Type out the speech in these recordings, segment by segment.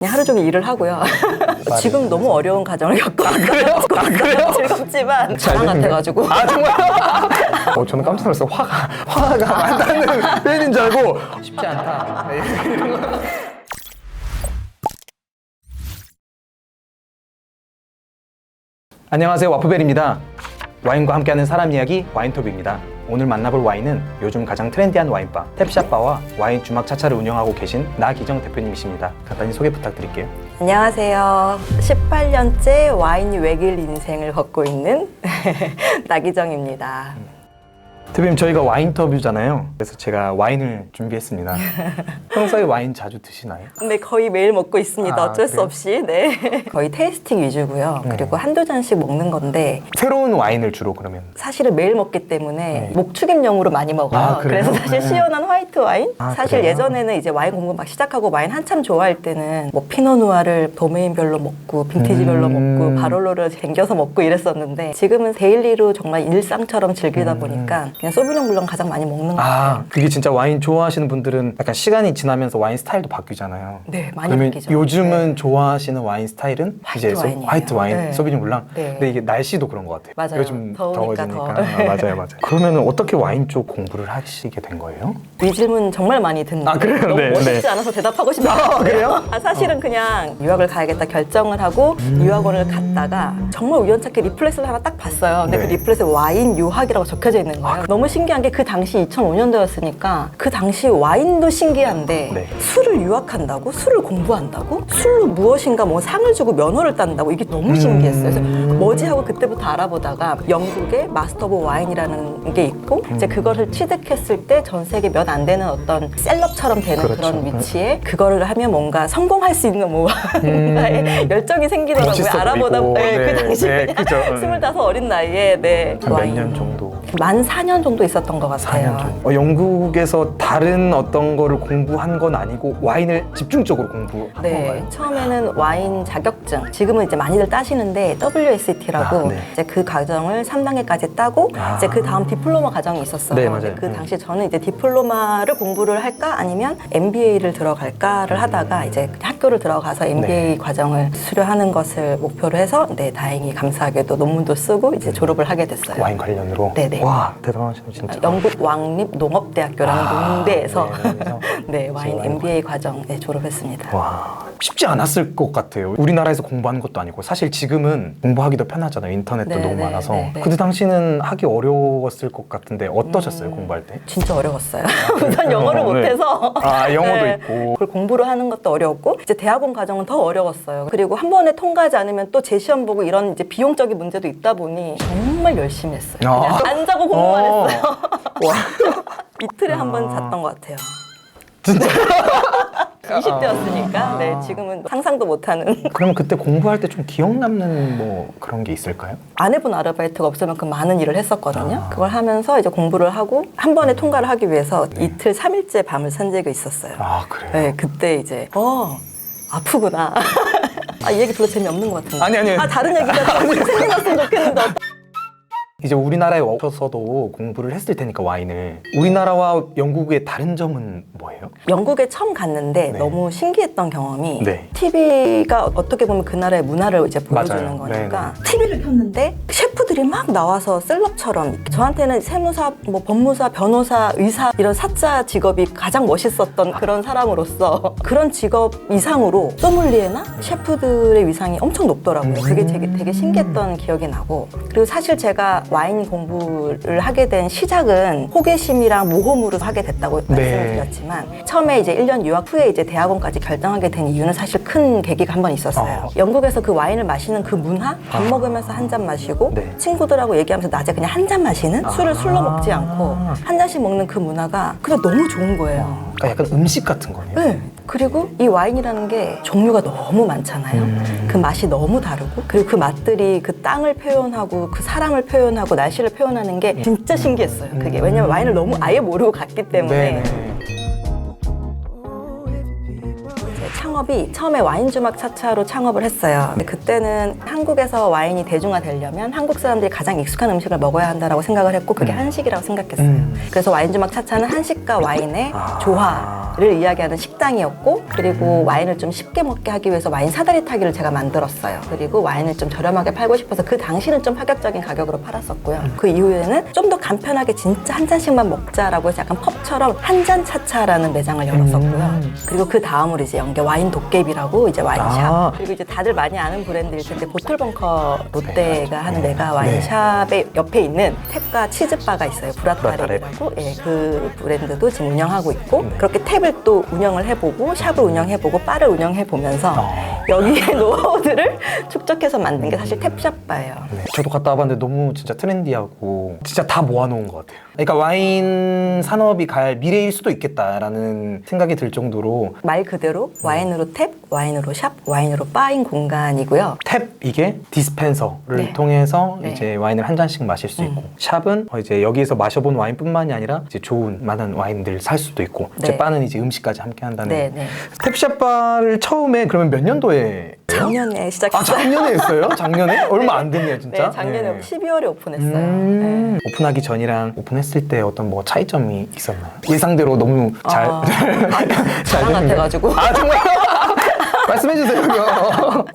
그냥 하루 종일 일을 하고요. 지금 너무 어려운 과정을 겪고 있어요. 그래요? 즐겁지만 자랑 같아가지고. 아 정말? 저는 깜짝 놀랐어요. 화가 많다는 표현인 줄 알고 쉽지 않다. 네, 이런 거. 안녕하세요, 와프벨입니다. 와인과 함께하는 사람 이야기 와인톱입니다. 오늘 만나볼 와인은 요즘 가장 트렌디한 와인바 탭샷바와 와인 주막 차차를 운영하고 계신 나기정 대표님이십니다. 간단히 소개 부탁드릴게요. 안녕하세요. 18년째 와인 외길 인생을 걷고 있는 나기정입니다. 대표님, 저희가 와인터뷰잖아요. 그래서 제가 와인을 준비했습니다. 평소에 와인 자주 드시나요? 근데 거의 매일 먹고 있습니다. 어쩔 수 그래요? 없이. 네. 거의 테이스팅 위주고요. 그리고 한두 잔씩 먹는 건데 새로운 와인을 주로 그러면? 사실은 매일 먹기 때문에 네. 목축임용으로 많이 먹어요. 아, 그래요? 그래서 사실 네. 시원한 화이트 와인? 아, 사실 그래요? 예전에는 이제 와인 공부 막 시작하고 와인 한참 좋아할 때는 뭐 피노누아를 도메인별로 먹고 빈티지별로 먹고 바롤로를 쟁겨서 먹고 이랬었는데 지금은 데일리로 정말 일상처럼 즐기다 보니까 그냥 소비뇽 블랑 가장 많이 먹는 것 같아요. 그게 진짜 와인 좋아하시는 분들은 약간 시간이 지나면서 와인 스타일도 바뀌잖아요. 네, 많이 그러면 바뀌죠. 요즘은 좋아하시는 와인 스타일은 화이트 와인이에요. 화이트 와인, 네. 소비뇽 블랑. 네. 근데 이게 날씨도 그런 것 같아요. 맞아요. 요즘 더우니까 더워지니까. 더. 맞아요. 그러면 어떻게 와인 쪽 공부를 하시게 된 거예요? 이 질문 정말 많이 듣는데 아, 그래요? 너무 네, 멋있지 네. 않아서 대답하고 싶어요. 그래요? 사실은 그냥 유학을 가야겠다 결정을 하고 유학원을 갔다가 정말 우연찮게 리플렛을 하나 딱 봤어요. 근데 네. 그 리플렛에 와인 유학이라고 적혀져 있는 거예요. 너무 신기한 게 그 당시 2005년도였으니까 그 당시 와인도 신기한데 네. 술을 유학한다고? 술을 공부한다고? 술로 무엇인가 뭐 상을 주고 면허를 딴다고? 이게 너무 신기했어요. 그래서 뭐지 하고 그때부터 알아보다가 영국에 마스터 오브 와인이라는 게 있고 이제 그거를 취득했을 때 전 세계 몇 안 되는 어떤 셀럽처럼 되는 그렇죠. 그런 위치에 그거를 하면 뭔가 성공할 수 있는 뭐 뭔가에 열정이 생기더라고요. 멋있어 알아보다 보이고. 네, 그 네, 당시에 네, 그죠. 25 어린 나이에 네, 한 몇 와인. 년 정도? 만 4년 정도 있었던 것 4년 같아요. 정도. 영국에서 다른 어떤 거를 공부한 건 아니고 와인을 집중적으로 공부한 네, 건가요? 처음에는 와인 자격증, 지금은 이제 많이들 따시는데 WSET라고 아, 네. 이제 그 과정을 3단계까지 따고 이제 그 다음 디플로마 과정이 있었어요. 네, 맞아요. 근데 그 당시 저는 이제 디플로마를 공부를 할까 아니면 MBA를 들어갈까를 하다가 이제 학교를 들어가서 MBA 과정을 수료하는 것을 목표로 해서 네, 다행히 감사하게도 논문도 쓰고 이제 졸업을 하게 됐어요. 와인 관련으로? 네네. 와, 대단하시네 진짜. 영국 왕립 농업대학교라는 농대에서 네, 거기서 네, 와인 와인 MBA 과정 네, 졸업했습니다. 와, 쉽지 않았을 것 같아요. 우리나라에서 공부하는 것도 아니고 사실 지금은 공부하기도 편하잖아요. 인터넷도 네, 너무 네, 많아서. 네, 네. 그때 당시는 하기 어려웠을 것 같은데 어떠셨어요, 공부할 때? 진짜 어려웠어요. 우선 영어를 네. 못해서. 영어도 있고. 그걸 공부를 하는 것도 어려웠고, 이제 대학원 과정은 더 어려웠어요. 그리고 한 번에 통과하지 않으면 또 재시험 보고 이런 이제 비용적인 문제도 있다 보니 정말 열심히 했어요. 그냥 안 자고 공부만 했어요. 와. 이틀에 한 번 잤던 것 같아요. 진짜? 20대였으니까. 네, 지금은 상상도 못하는. 그러면 그때 공부할 때 좀 기억 남는 뭐 그런 게 있을까요? 안 해본 아르바이트가 없을 만큼 많은 일을 했었거든요. 그걸 하면서 이제 공부를 하고 한 번에 통과를 하기 위해서 이틀 3일째 밤을 샌 적이 있었어요. 아, 그래요? 네, 그때 이제 아프구나. 이 얘기 별로 재미없는 것 같은데. 아니. 다른 얘기가 좀 생각났으면 좋겠는데. 이제 우리나라에 오셔서도 공부를 했을 테니까 와인을. 우리나라와 영국의 다른 점은 뭐예요? 영국에 처음 갔는데 네. 너무 신기했던 경험이 네. TV가 어떻게 보면 그 나라의 문화를 이제 보여주는 맞아요. 거니까 TV를 켰는데 셰프들이 막 나와서 셀럽처럼 저한테는 세무사, 뭐 법무사, 변호사, 의사 이런 사자 직업이 가장 멋있었던 그런 사람으로서 그런 직업 이상으로 소믈리에나 셰프들의 위상이 엄청 높더라고요. 그게 되게 신기했던 기억이 나고 그리고 사실 제가 와인 공부를 하게 된 시작은 호기심이랑 모험으로 하게 됐다고 말씀을 드렸지만 처음에 이제 1년 유학 후에 이제 대학원까지 결정하게 된 이유는 사실 큰 계기가 한 번 있었어요. 영국에서 그 와인을 마시는 그 문화? 밥 먹으면서 한 잔 마시고 네. 친구들하고 얘기하면서 낮에 그냥 한 잔 마시는? 술을 술로 먹지 않고 한 잔씩 먹는 그 문화가 그냥 너무 좋은 거예요. 그러니까 약간 음식 같은 거네요. 네. 그리고 이 와인이라는 게 종류가 너무 많잖아요. 그 맛이 너무 다르고 그리고 그 맛들이 그 땅을 표현하고 그 사람을 표현하고 날씨를 표현하는 게 진짜 신기했어요. 그게 왜냐면 와인을 너무 아예 모르고 갔기 때문에 네네. 창업이 처음에 와인 주막 차차로 창업을 했어요. 근데 그때는 한국에서 와인이 대중화되려면 한국 사람들이 가장 익숙한 음식을 먹어야 한다라고 생각을 했고 그게 한식이라고 생각했어요. 그래서 와인 주막 차차는 한식과 와인의 조화를 이야기하는 식당이었고 그리고 와인을 좀 쉽게 먹게 하기 위해서 와인 사다리 타기를 제가 만들었어요. 그리고 와인을 좀 저렴하게 팔고 싶어서 그 당시는 좀 파격적인 가격으로 팔았었고요. 그 이후에는 좀 더 간편하게 진짜 한 잔씩만 먹자라고 해서 약간 펍처럼 한 잔 차차라는 매장을 열었었고요. 그리고 그 다음으로 이제 연계 와인 도깨비라고 이제 와인샵. 그리고 이제 다들 많이 아는 브랜드일 텐데 보틀벙커 롯데가 하는 메가 와인샵의 옆에 있는 탭과 치즈바가 있어요. 브라타랩이라고. 예, 그 브랜드도 지금 운영하고 있고 그렇게 탭을 또 운영을 해보고 샵을 운영해보고 바를 운영해보면서 여기에 노하우들을 축적해서 만든 게 사실 탭샵바예요. 네, 저도 갔다 와봤는데 너무 진짜 트렌디하고 진짜 다 모아놓은 것 같아요. 그러니까 와인 산업이 갈 미래일 수도 있겠다라는 생각이 들 정도로 말 그대로 와인으로 탭, 와인으로 샵, 와인으로 바인 공간이고요. 탭 이게 디스펜서를 네. 통해서 네. 이제 와인을 한 잔씩 마실 수 있고 샵은 이제 여기에서 마셔본 와인뿐만이 아니라 이제 좋은 많은 와인들 살 수도 있고 네. 이제 바는 이제 음식까지 함께 한다는 네, 네. 탭샵 바를 처음에 그러면 몇 년도에 작년에 시작했어요. 작년에 했어요? 작년에? 얼마 안 됐네요 진짜. 네, 작년에 네. 12월에 오픈했어요. 네. 오픈하기 전이랑 오픈했을 때 어떤 뭐 차이점이 있었나요? 예상대로 너무 잘 자랑 같아가지고. 아 정말요? 말씀해주세요.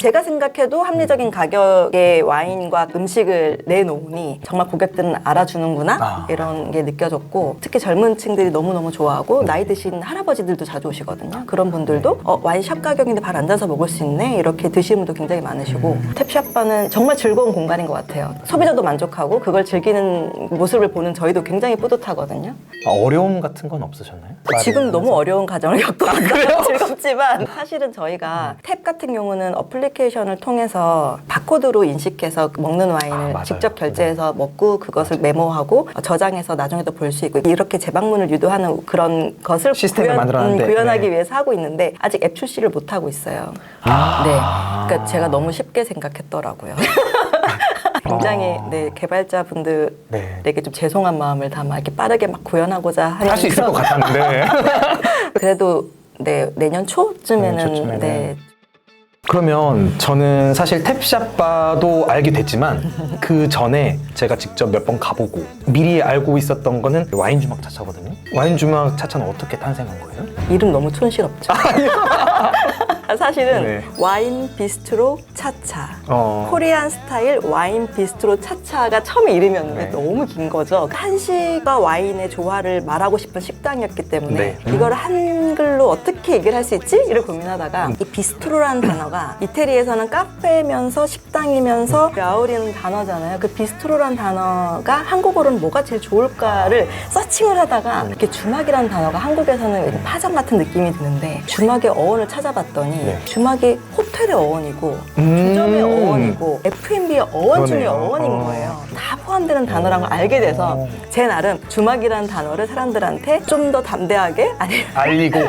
제가 생각해도 합리적인 가격의 와인과 음식을 내놓으니 정말 고객들은 알아주는구나 이런 게 느껴졌고 특히 젊은 층들이 너무너무 좋아하고 나이 드신 할아버지들도 자주 오시거든요. 그런 분들도 와인샵 가격인데 발 앉아서 먹을 수 있네 이렇게 드시는 분도 굉장히 많으시고 탭샵바는 정말 즐거운 공간인 것 같아요. 소비자도 만족하고 그걸 즐기는 모습을 보는 저희도 굉장히 뿌듯하거든요. 어려움 같은 건 없으셨나요? 지금 너무 어려운 과정을 겪고 있어요. 즐겁지만 사실은 저희가 탭 같은 경우는 어플리케이션을 통해서 바코드로 인식해서 먹는 와인을 맞아요. 직접 결제해서 먹고 그것을 메모하고 저장해서 나중에도 볼 수 있고 이렇게 재방문을 유도하는 그런 것을 시스템을 만들어놨는데 구현하기 네. 위해서 하고 있는데 아직 앱 출시를 못 하고 있어요. 네, 그러니까 제가 너무 쉽게 생각했더라고요. 굉장히 네, 개발자분들에게 네. 좀 죄송한 마음을 담아 이렇게 빠르게 막 구현하고자 하는 할 수 있을 것 같았는데 그래도 네, 내년 초쯤에는 내년 초쯤에는. 네. 그러면 저는 사실 탭샵바도 알게 됐지만 그 전에 제가 직접 몇 번 가보고 미리 알고 있었던 거는 와인 주막 차차거든요. 와인 주막 차차는 어떻게 탄생한 거예요? 이름 너무 촌스럽죠. 사실은 네. 와인 비스트로 차차 코리안 스타일 와인 비스트로 차차가 처음에 이름이었는데 네. 너무 긴 거죠. 한식과 와인의 조화를 말하고 싶은 식당이었기 때문에 네. 이걸 한글로 어떻게 얘기를 할 수 있지? 이를 고민하다가 이 비스트로라는 단어가 이태리에서는 카페면서 식당이면서 아우리는 단어잖아요. 그 비스트로라는 단어가 한국어로는 뭐가 제일 좋을까를 서칭을 하다가 이렇게 주막이라는 단어가 한국에서는 파전 같은 느낌이 드는데 주막의 어원을 찾아봤더니 네. 주막이 호텔의 어원이고 주점의 어원이고 F&B의 어원 중의 그러네요. 어원인 거예요. 다 포함되는 단어라는 걸 알게 돼서 제 나름 주막이라는 단어를 사람들한테 좀 더 담대하게 아니 알리고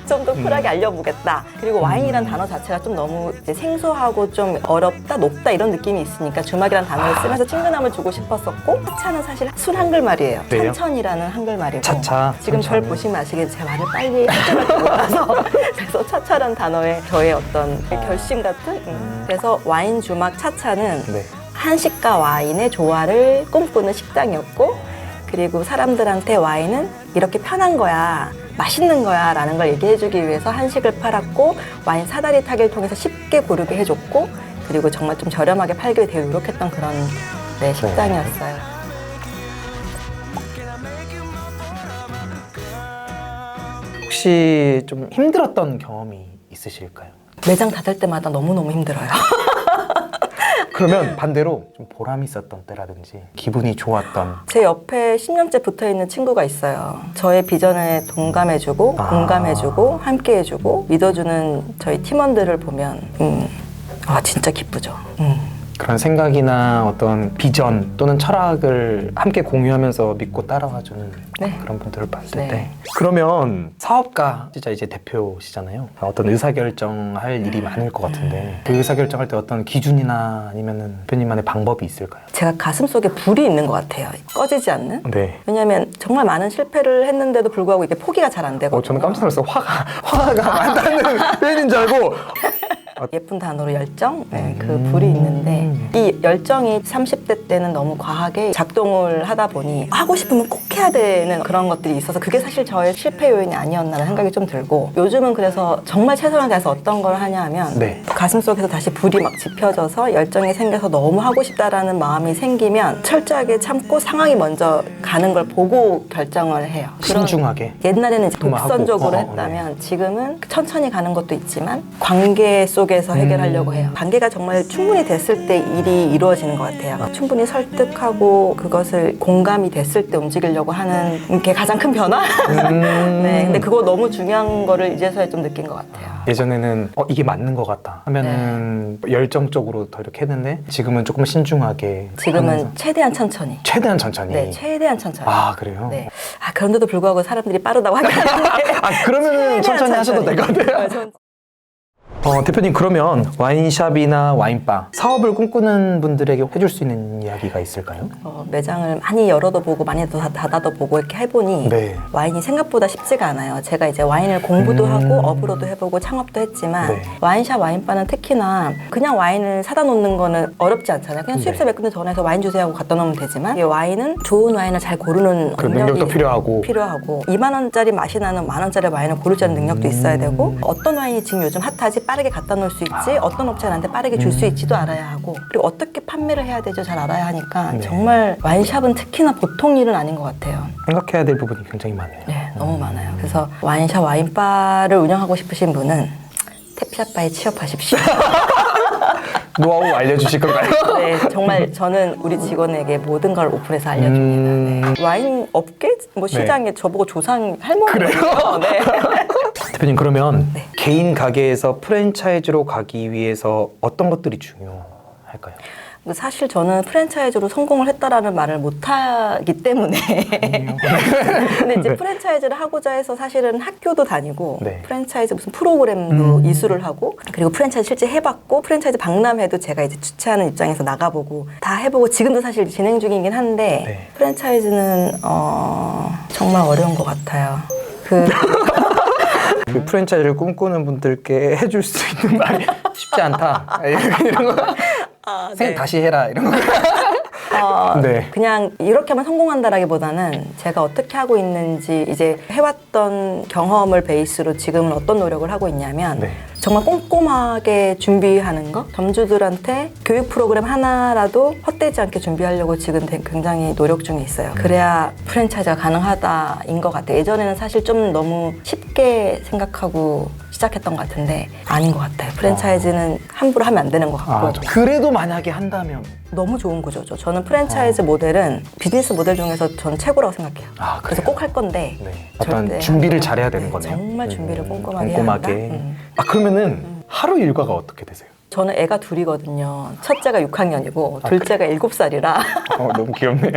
좀 더 쿨하게 알려보겠다. 그리고 와인이란 단어 자체가 좀 너무 이제 생소하고 좀 어렵다, 높다 이런 느낌이 있으니까 주막이란 단어를 쓰면서 친근함을 주고 싶었었고 차차는 사실 순 한글말이에요. 그래요? 천천이라는 한글말이고 차차, 지금 절 천천히. 보시면 아시겠지만 제 말을 빨리 할줄 몰라서 그래서 차차란 단어에 저의 어떤 결심 같은 그래서 와인 주막 차차는 네. 한식과 와인의 조화를 꿈꾸는 식당이었고 그리고 사람들한테 와인은 이렇게 편한 거야 맛있는 거야 라는 걸 얘기해주기 위해서 한식을 팔았고 와인 사다리 타기를 통해서 쉽게 고르게 해줬고 그리고 정말 좀 저렴하게 팔기 위해 되게 노력했던 그런 네, 식당이었어요. 혹시 좀 힘들었던 경험이 있으실까요? 매장 닫을 때마다 너무너무 힘들어요. 그러면 반대로 좀 보람 있었던 때라든지 기분이 좋았던 제 옆에 10년째 붙어있는 친구가 있어요. 저의 비전에 동감해주고 공감해주고 함께해주고 믿어주는 저희 팀원들을 보면 진짜 기쁘죠. 그런 생각이나 어떤 비전 또는 철학을 함께 공유하면서 믿고 따라와주는 네. 그런 분들을 봤을 네. 때 그러면 사업가 진짜 이제 대표시잖아요. 어떤 의사결정할 일이 많을 것 같은데 그 의사결정할 때 어떤 기준이나 아니면은 대표님만의 방법이 있을까요? 제가 가슴속에 불이 있는 것 같아요. 꺼지지 않는. 네. 왜냐하면 정말 많은 실패를 했는데도 불구하고 이게 포기가 잘 안 되거든요. 저는 깜짝 놀랐어요. 화가 많다는 표현인 줄 알고. 예쁜 단어로 열정? 네, 그 불이 있는데 이 열정이 30대 때는 너무 과하게 작동을 하다 보니 하고 싶으면 꼭 해야 되는 그런 것들이 있어서 그게 사실 저의 실패 요인이 아니었나라는 생각이 좀 들고 요즘은 그래서 정말 최선을 다해서 어떤 걸 하냐 하면 네. 가슴속에서 다시 불이 막 지펴져서 열정이 생겨서 너무 하고 싶다라는 마음이 생기면 철저하게 참고 상황이 먼저 가는 걸 보고 결정을 해요. 그런- 신중하게. 옛날에는 이제 하고. 독선적으로 네. 했다면 지금은 천천히 가는 것도 있지만 관계 속에서 해결하려고 해요. 관계가 정말 충분히 됐을 때 일이 이루어지는 것 같아요. 충분히 설득하고 그것을 공감이 됐을 때 움직이려고 하는 게 가장 큰 변화? 네, 근데 그거 너무 중요한 거를 이제서야 좀 느낀 것 같아요. 예전에는 이게 맞는 것 같다 하면은 열정적으로 더 이렇게 했는데 지금은 조금 신중하게 지금은 하면서 최대한 천천히. 최대한 천천히. 네, 최대한 천천히. 아 그래요? 네. 아, 그런데도 불구하고 사람들이 빠르다고 하는데. 아 그러면은 천천히 하셔도 될 것 같아요. 대표님 그러면 와인샵이나 와인바 사업을 꿈꾸는 분들에게 해줄 수 있는 이야기가 있을까요? 매장을 많이 열어도 보고 많이 닫아도 보고 이렇게 해보니 네. 와인이 생각보다 쉽지가 않아요. 제가 이제 와인을 공부도 하고 업으로도 해보고 창업도 했지만 네. 와인샵, 와인바는 특히나 그냥 와인을 사다 놓는 거는 어렵지 않잖아요. 그냥 수입사 몇 군데 전화해서 와인 주세요 하고 갖다 놓으면 되지만 이 와인은 좋은 와인을 잘 고르는 그 능력도 필요하고 2만 원짜리 맛이 나는 만 원짜리 와인을 고를 줄 아는 능력도 있어야 되고 어떤 와인이 지금 요즘 핫하지 빠르게 갖다 놓을 수 있지 어떤 업체가 나한테 빠르게 줄 수 있지도 알아야 하고 그리고 어떻게 판매를 해야 되죠 잘 알아야 하니까 네. 정말 와인샵은 특히나 보통 일은 아닌 것 같아요. 생각해야 될 부분이 굉장히 많네요. 네, 너무 많아요. 그래서 와인샵, 와인바를 운영하고 싶으신 분은 탭샵바에 취업하십시오. 노하우 알려주실 건가요? 네, 정말 저는 우리 직원에게 모든 걸 오픈해서 알려줍니다. 네. 와인 업계 시장에 저보고 조상 할머니예요. 네. 대표님 그러면 네. 개인 가게에서 프랜차이즈로 가기 위해서 어떤 것들이 중요할까요? 사실 저는 프랜차이즈로 성공을 했다라는 말을 못하기 때문에 근데 이제 네. 프랜차이즈를 하고자 해서 사실은 학교도 다니고 네. 프랜차이즈 무슨 프로그램도 이수를 하고 그리고 프랜차이즈 실제 해봤고 프랜차이즈 박람회도 제가 이제 주최하는 입장에서 나가보고 다 해보고 지금도 사실 진행 중이긴 한데 네. 프랜차이즈는 정말 어려운 것 같아요. 그 프랜차이즈를 꿈꾸는 분들께 해줄 수 있는 말이 쉽지 않다. 이런 거. 생각 다시 해라 이런 거. 네. 그냥 이렇게 하면 성공한다라기보다는 제가 어떻게 하고 있는지 이제 해왔던 경험을 베이스로 지금은 어떤 노력을 하고 있냐면 네. 정말 꼼꼼하게 준비하는 거 교육 프로그램 하나라도 헛되지 않게 준비하려고 지금 굉장히 노력 중에 있어요. 그래야 프랜차이즈가 가능하다인 것 같아요. 예전에는 사실 좀 너무 쉽게 생각하고 시작했던 것 같은데 아닌 것 같아요. 프랜차이즈는 함부로 하면 안 되는 것 같고 그래도 만약에 한다면 너무 좋은 구조죠. 저는 프랜차이즈 모델은 비즈니스 모델 중에서 전 최고라고 생각해요. 그래서 꼭 할 건데 네. 어떤 절대 준비를 잘해야 되는 거네요. 정말 준비를 꼼꼼하게 해야 한다. 그러면은 하루 일과가 어떻게 되세요? 저는 애가 둘이거든요. 첫째가 6학년이고 둘째가 7살이라 너무 귀엽네요.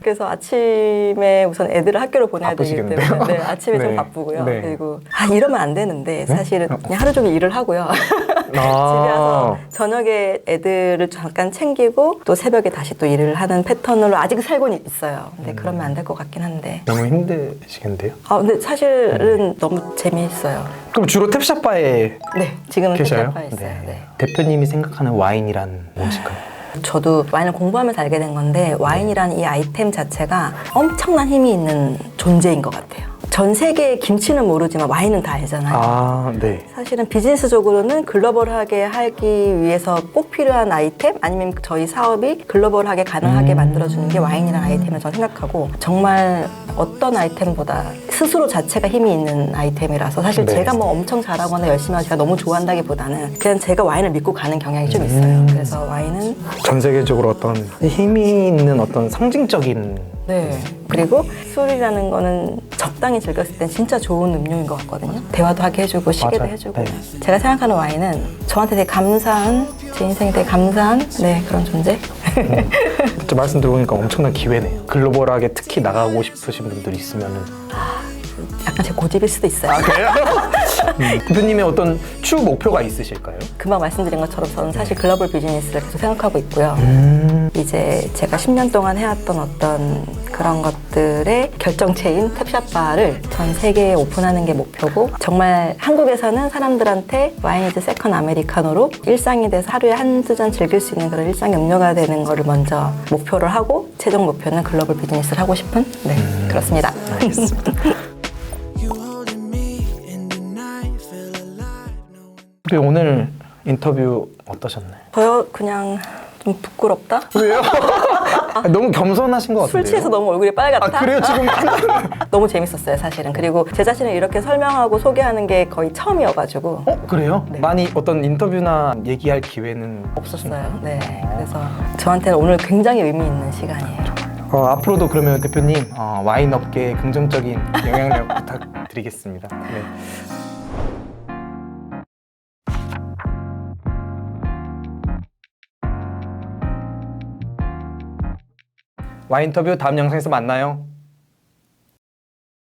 그래서 아침에 우선 애들을 학교로 보내야 되기 바쁘시겠는데요? 때문에 아침에 네. 좀 바쁘고요. 네. 그리고 이러면 안 되는데 사실은 그냥 하루 종일 일을 하고요. 집에 와서 저녁에 애들을 잠깐 챙기고 또 새벽에 다시 또 일을 하는 패턴으로 아직 살고는 있어요. 근데 그러면 안 될 것 같긴 한데. 너무 힘드시겠는데요? 근데 사실은 너무 재미있어요. 그럼 주로 탭샵바에 네, 지금은 계셔요? 탭샵바에 있어요. 네. 대표님이 생각하는 와인이란 무엇일까요? 저도 와인을 공부하면서 알게 된 건데 와인이라는 이 아이템 자체가 엄청난 힘이 있는 존재인 것 같아요. 전 세계의 김치는 모르지만 와인은 다 알잖아요. 네. 사실은 비즈니스적으로는 글로벌하게 하기 위해서 꼭 필요한 아이템 아니면 저희 사업이 글로벌하게 가능하게 만들어주는 게 와인이라는 아이템을 저는 생각하고 정말 어떤 아이템보다 스스로 자체가 힘이 있는 아이템이라서 사실 네. 제가 뭐 엄청 잘하거나 열심히 하고 제가 너무 좋아한다기보다는 그냥 제가 와인을 믿고 가는 경향이 좀 있어요. 그래서 와인은 전 세계적으로 어떤 힘이 있는 어떤 상징적인 네. 그리고 술이라는 거는 적당히 즐겼을 땐 진짜 좋은 음료인 것 같거든요. 대화도 하게 해주고 시계도 맞아요. 해주고. 네. 제가 생각하는 와인은 저한테 되게 감사한 제 인생에 되게 감사한 그런 존재. 진짜 말씀 들어보니까 엄청난 기회네요. 글로벌하게 특히 나가고 싶으신 분들이 있으면은. 약간 제 고집일 수도 있어요. 그래요? 대표님의 어떤 추 목표가 있으실까요? 금방 말씀드린 것처럼 저는 사실 글로벌 비즈니스를 계속 생각하고 있고요. 이제 제가 10년 동안 해왔던 어떤 그런 것들의 결정체인 탭샷바를 전 세계에 오픈하는 게 목표고, 정말 한국에서는 사람들한테 와인 이즈 세컨 아메리카노로 일상이 돼서 하루에 한두 잔 즐길 수 있는 그런 일상의 음료가 되는 거를 먼저 목표를 하고, 최종 목표는 글로벌 비즈니스를 하고 싶은 그렇습니다. 알겠습니다. 오늘 인터뷰 어떠셨나요? 저요 그냥 좀 부끄럽다? 왜요? 너무 겸손하신 것 같은데요? 술 취해서 너무 얼굴이 빨갛다? 아 그래요? 지금 너무 재밌었어요 사실은. 그리고 제 자신을 이렇게 설명하고 소개하는 게 거의 처음이어가지고 그래요? 네. 많이 어떤 인터뷰나 얘기할 기회는 없었어요. 네, 그래서 저한테는 오늘 굉장히 의미 있는 시간이에요. 앞으로도 그러면 대표님 와인 업계에 긍정적인 영향력 부탁드리겠습니다. 네. 와인 인터뷰 다음 영상에서 만나요.